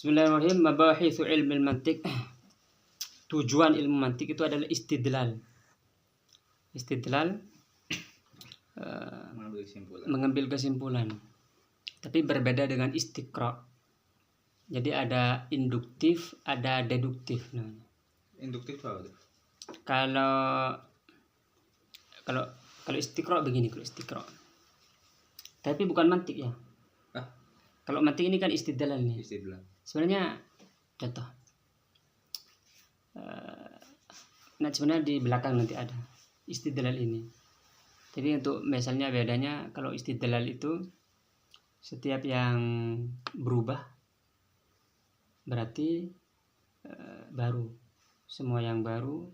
Bismillahirrahmanirrahim. Mabahithu ilmu mantik. Tujuan ilmu mantik itu adalah istidlal. Istidlal mengambil kesimpulan. Tapi berbeda dengan istiqra. Jadi ada induktif, ada deduktif namanya. Induktif itu apa tuh? Kalau istiqra begini, kalau istiqra. Tapi bukan mantik ya. Kalau mantik ini kan istidlal nih. Istidlal. Sebenarnya contoh. Sebenarnya di belakang nanti ada istidlal ini. Jadi untuk misalnya bedanya kalau istidlal itu setiap yang berubah berarti baru. Semua yang baru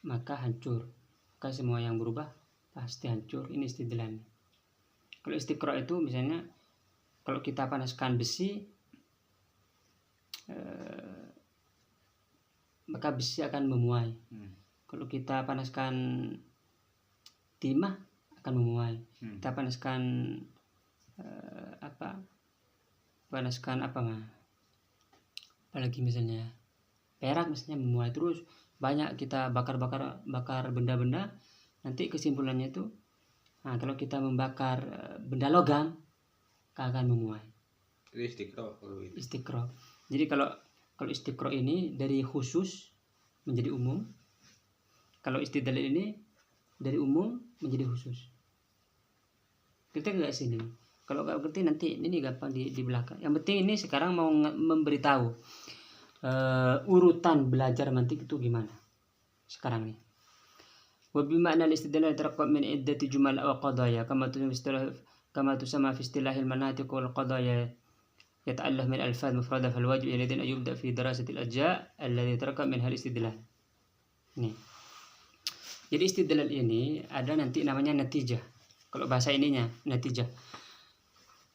maka hancur. Maka semua yang berubah pasti hancur. Ini istidlal. Kalau istiqra itu misalnya kalau kita panaskan besi maka besi akan memuai. Kalau kita panaskan timah akan memuai. Kita panaskan apalagi misalnya perak misalnya memuai. Terus banyak kita bakar benda-benda, nanti kesimpulannya itu kalau kita membakar benda logam akan memuai. Istiqra. Jadi kalau istiqra ini dari khusus menjadi umum. Kalau istidlal ini dari umum menjadi khusus. Kita nggak sini. Kalau nggak ngerti nanti ini gampang di belakang. Yang penting ini sekarang mau memberitahu urutan belajar mantik itu gimana sekarang nih. Wa bima'na al-istidlal yatarakkab min iddati jumal aw qadaya kama tusamma fi istilahil manatiq wal qadaya يتألف من ألفاظ مفردة فالواجب يريدون أن يبدأ في دراسة الأجزاء التي يتركب منها الاستدلال. Nih. Jadi istidlal ini ada nanti namanya natijah. Kalau bahasa ininya natijah.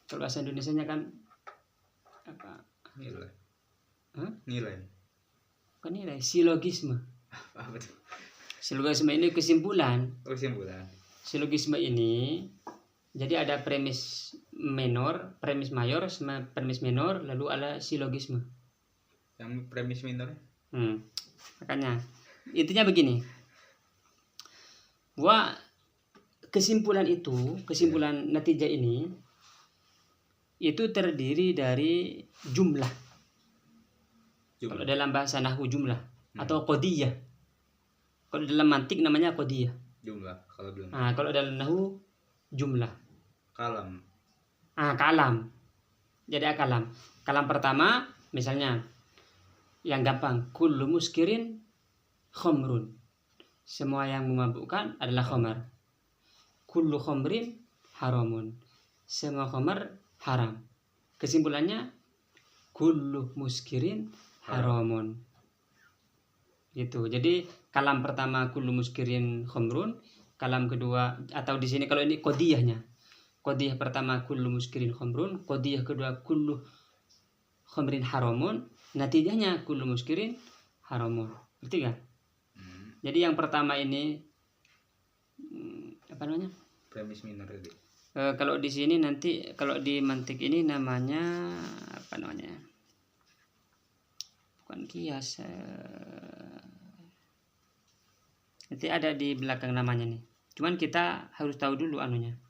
Kalau bahasa Indonesianya kan apa? Nilai. Nilai. Bukan nilai, silogisme. Apa tuh? Silogisme ini kesimpulan. Kesimpulan. Silogisme ini jadi ada premis minor, premis mayor, sama premis minor, lalu ada silogisme. Yang premis minor? Makanya intinya begini. Bahwa kesimpulan natijah ini itu terdiri dari jumlah. Kalau dalam bahasa nahwu jumlah atau qadiyah. Kalau dalam mantik namanya qadiyah. Jumlah kalau belum. Kalau dalam nahwu jumlah. Kalam. Kalam. Jadi kalam. Kalam pertama misalnya yang gampang, kullu muskirin khamrun. Semua yang memabukkan adalah khamar. Kullu khamrin haramun. Semua khamar haram. Kesimpulannya kullu muskirin haramun. Gitu. Jadi kalam pertama kullu muskirin khamrun, kalam kedua atau di sini kalau ini qadiyahnya. Qadiyah pertama kullu muskirin khamrun, qadiyah kedua kullu khamrin haramun, natijahnya kullu muskirin haramun. Ngerti kan? Jadi yang pertama ini apa namanya? Premis minor tadi. Kalau di sini nanti kalau di mantik ini namanya apa namanya? Bukan kias. Nanti ada di belakang namanya nih. Cuman kita harus tahu dulu anunya.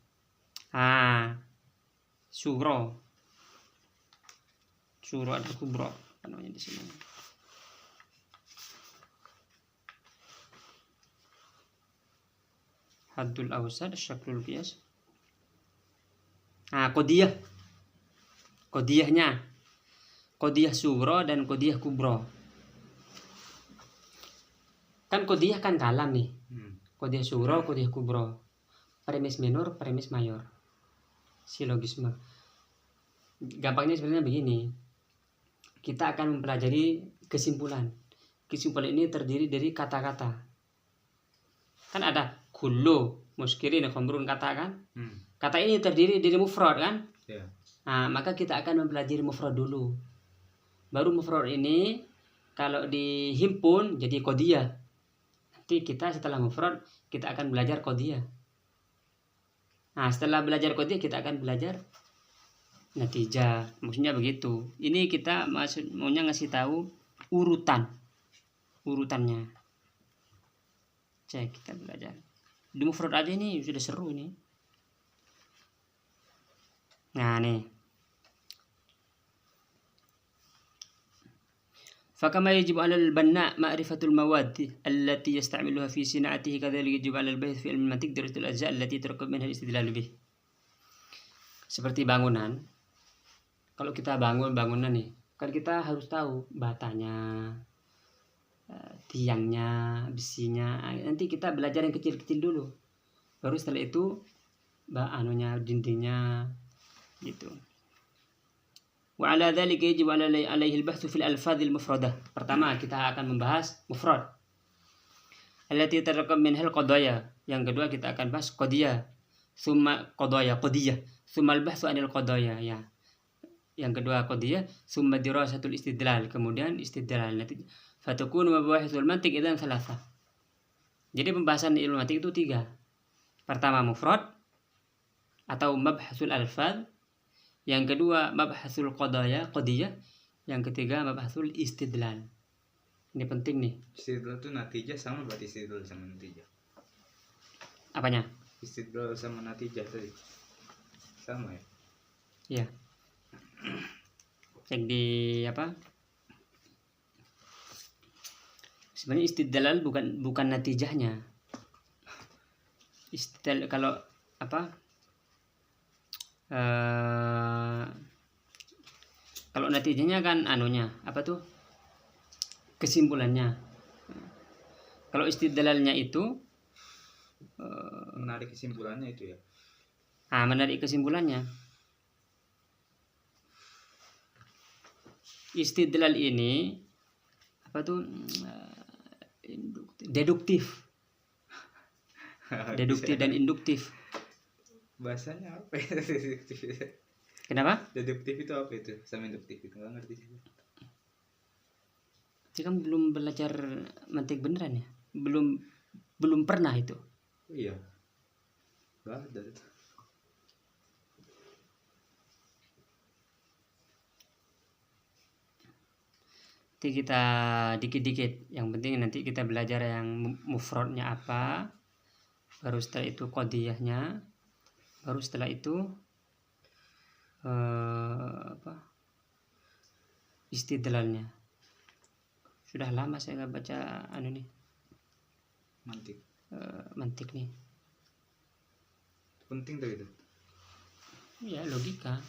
Suro ada kubro apa namanya di sini. Haddul awsad syaklul qiyas. Qadiyahnya. Qadiyah suro dan qadiyah kubro. Kan qadiyah kan kalam nih. Qadiyah suro, qadiyah kubro. Premis minor, premis mayor. Silogisme. Gampangnya sebenarnya begini. Kita akan mempelajari kesimpulan. Kesimpulan ini terdiri dari kata-kata. Kan ada kullu muskirin khamrun kata kan? Kata ini terdiri dari mufrad kan? Yeah. Maka kita akan mempelajari mufrad dulu. Baru mufrad ini kalau dihimpun jadi qadiyah. Nanti kita setelah mufrad kita akan belajar qadiyah. Setelah belajar qadiyah kita akan belajar natijah, maksudnya begitu. Ini kita maunya ngasih tahu urutannya. Cek, kita belajar di mufrad aja, ini sudah seru ini. Nah nih, فكما يجب على البناء معرفة المواد التي يستعملها في صناعته كذلك يجب على الباحث في علم المنطق دراسة الأجزاء التي يتركب منها الاستدلال به. Seperti bangunan, kalau kita bangun bangunan nih, kan kita harus tahu batanya, tiangnya, besinya. Nanti kita belajar yang kecil-kecil dulu, baru setelah itu dindingnya gitu. Wa ala dzalika yajib alaihi al-bahth fil alfadhil mufradah. Pertama kita akan membahas mufrad allati tatarakab minhal qadaya. Yang kedua kita akan bahas qadiyah, summa qadiyah, summa al-bahth anil qadaya ya. Yang kedua qadiyah, summa dirasatul istidlal, kemudian istidlal. Fatakunu mabahithul mantiq idzan thalatha. Jadi pembahasan ilmu mantiq itu 3. Pertama mufrad atau mabhasul alfadz, yang kedua mabhasul qadiyah, yang ketiga mabhasul istidlal. Ini penting nih. Istidlal itu natijah sama, berarti istidlal sama natijah. Apanya? Istidlal sama natijah tadi sama ya? Iya. Cek di apa? Sebenarnya istidlal bukan natijahnya. Istidlal kalau apa? Kalau natijahnya kan anunya apa tuh, kesimpulannya. Kalau istidlalnya itu Menarik kesimpulannya itu ya. Menarik kesimpulannya. Istidlal ini apa tuh, deduktif dan induktif. Bahasanya apa ya? Deduktif. Kenapa? Deduktif itu apa itu? Sama induktif itu nggak ngerti sih. Kita kan belum belajar mantik beneran ya? Belum pernah itu. Iya. Nggak ada. Nanti kita dikit-dikit. Yang penting nanti kita belajar yang mufradnya apa, baru setelah itu qadiyahnya, baru setelah itu istidlalnya. Sudah lama saya nggak baca mantik nih. Penting tuh itu. Ya logika.